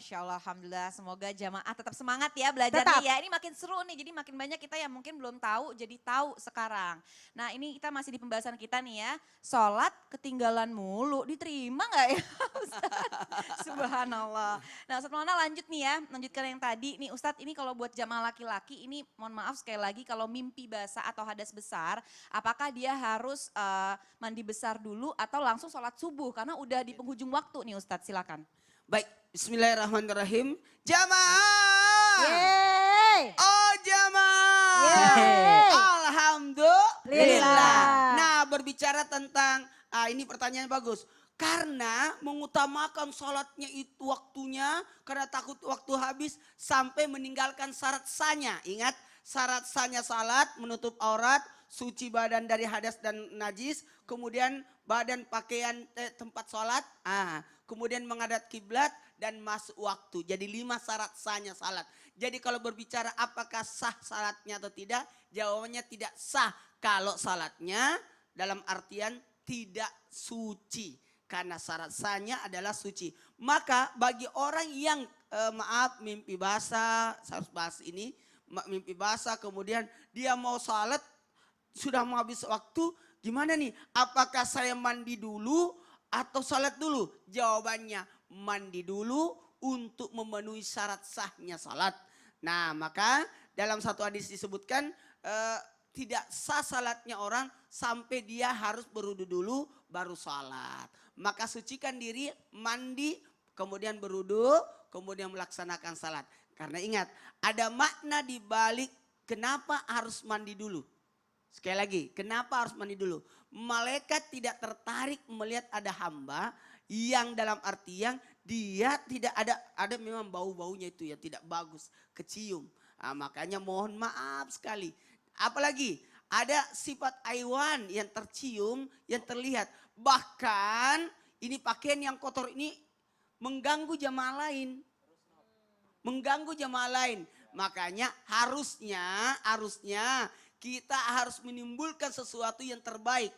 Masya Allah, Alhamdulillah. Semoga jamaah tetap semangat ya belajarnya Tetap. ya. Ini makin seru nih, jadi makin banyak kita yang mungkin belum tahu, jadi tahu sekarang. Nah ini kita masih di pembahasan kita nih ya. Sholat ketinggalan mulu, diterima nggak ya Ustadz? Subhanallah. Nah Ustadz Maulana lanjut nih ya, lanjutkan yang tadi. Nih Ustadz ini kalau buat jamaah laki-laki ini mohon maaf sekali lagi kalau mimpi basah atau hadas besar, apakah dia harus mandi besar dulu atau langsung sholat subuh? Karena udah di penghujung waktu nih Ustadz, silakan. Baik, bismillahirrahmanirrahim. Jamaah! Yeay. Oh jamaah! Yeay. Alhamdulillah. Lillah. Nah berbicara tentang, ini pertanyaan bagus. Karena mengutamakan sholatnya itu waktunya, karena takut waktu habis sampai meninggalkan syarat sahnya. Ingat, syarat sahnya salat, menutup aurat, suci badan dari hadas dan najis, kemudian badan pakaian tempat sholat, kemudian menghadap kiblat dan masuk waktu. Jadi 5 syarat sahnya salat. Jadi kalau berbicara apakah sah salatnya atau tidak, jawabannya tidak sah kalau salatnya dalam artian tidak suci. Karena syarat sahnya adalah suci. Maka bagi orang yang mimpi basah, saya harus bahas ini, mimpi basah kemudian dia mau salat sudah mau habis waktu, gimana nih? Apakah saya mandi dulu atau salat dulu? Jawabannya mandi dulu untuk memenuhi syarat sahnya salat. Nah maka dalam satu hadis disebutkan tidak sah salatnya orang sampai dia harus berwudu dulu baru salat. Maka sucikan diri, mandi, kemudian berwudu, kemudian melaksanakan salat. Karena ingat, ada makna di balik kenapa harus mandi dulu. Sekali lagi, kenapa harus mandi dulu? Malaikat tidak tertarik melihat ada hamba yang dalam artian dia tidak ada memang bau-baunya itu ya tidak bagus, kecium. Makanya mohon maaf sekali. Apalagi ada sifat aiwan yang tercium, yang terlihat. Bahkan ini pakaian yang kotor ini mengganggu jamaah lain. Mengganggu jamaah lain. Makanya harusnya kita harus menimbulkan sesuatu yang terbaik.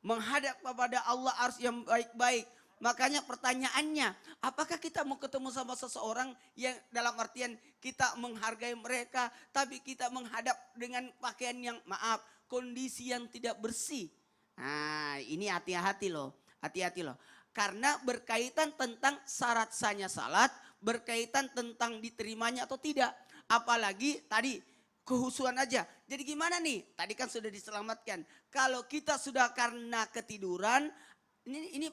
Menghadap kepada Allah harus yang baik-baik. Makanya pertanyaannya, apakah kita mau ketemu sama seseorang yang dalam artian kita menghargai mereka, tapi kita menghadap dengan pakaian yang kondisi yang tidak bersih. Nah ini hati-hati loh, hati-hati loh. Karena berkaitan tentang syarat sahnya salat, berkaitan tentang diterimanya atau tidak. Apalagi tadi kehusuan aja. Jadi gimana nih? Tadi kan sudah diselamatkan. Kalau kita sudah karena ketiduran, ini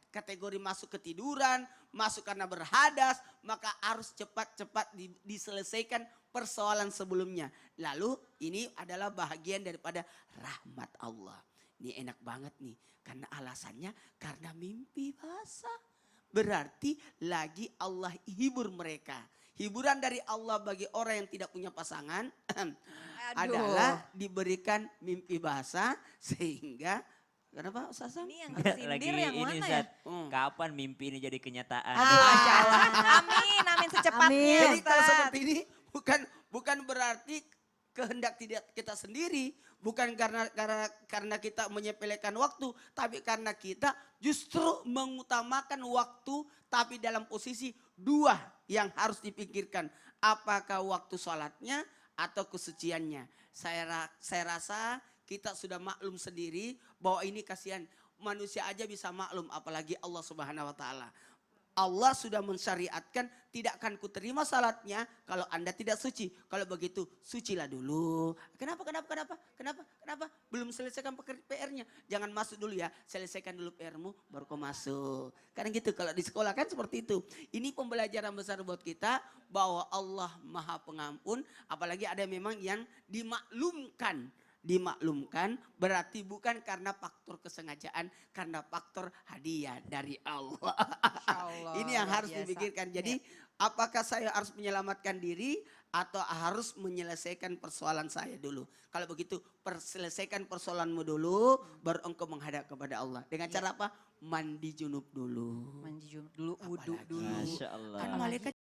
kategori masuk ketiduran, masuk karena berhadas, maka harus cepat-cepat diselesaikan persoalan sebelumnya. Lalu ini adalah bahagian daripada rahmat Allah. Ini enak banget nih, karena alasannya karena mimpi basah. Berarti lagi Allah hibur mereka. Hiburan dari Allah bagi orang yang tidak punya pasangan adalah diberikan mimpi basah sehingga kenapa Ustaz? Ini yang kesindir yang mana ya? Kapan mimpi ini jadi kenyataan? Masya Allah. Amin, amin secepatnya. Jadi kalau Ustadz. seperti ini bukan berarti kehendak tidak kita sendiri, bukan karena kita menyepelekan waktu, tapi karena kita justru mengutamakan waktu, tapi dalam posisi dua yang harus dipikirkan, apakah waktu sholatnya atau kesuciannya. Saya rasa kita sudah maklum sendiri bahwa ini kasihan manusia aja bisa maklum, apalagi Allah Subhanahu Wa Taala. Allah sudah mensyariatkan tidak akan kuterima salatnya kalau Anda tidak suci. Kalau begitu sucilah dulu. Kenapa? Belum selesaikan PR-nya. Jangan masuk dulu ya. Selesaikan dulu PR-mu baru kau masuk. Karena gitu kalau di sekolah kan seperti itu. Ini pembelajaran besar buat kita bahwa Allah Maha Pengampun. Apalagi ada memang yang dimaklumkan berarti bukan karena faktor kesengajaan, karena faktor hadiah dari Allah. Ini yang harus dipikirkan. Jadi apakah saya harus menyelamatkan diri atau harus menyelesaikan persoalan saya dulu? Kalau begitu selesaikan persoalanmu dulu, baru engkau menghadap kepada Allah. Dengan cara apa? Mandi junub dulu. Mandi junub dulu, wudhu dulu. Masya Allah. Kan malaikat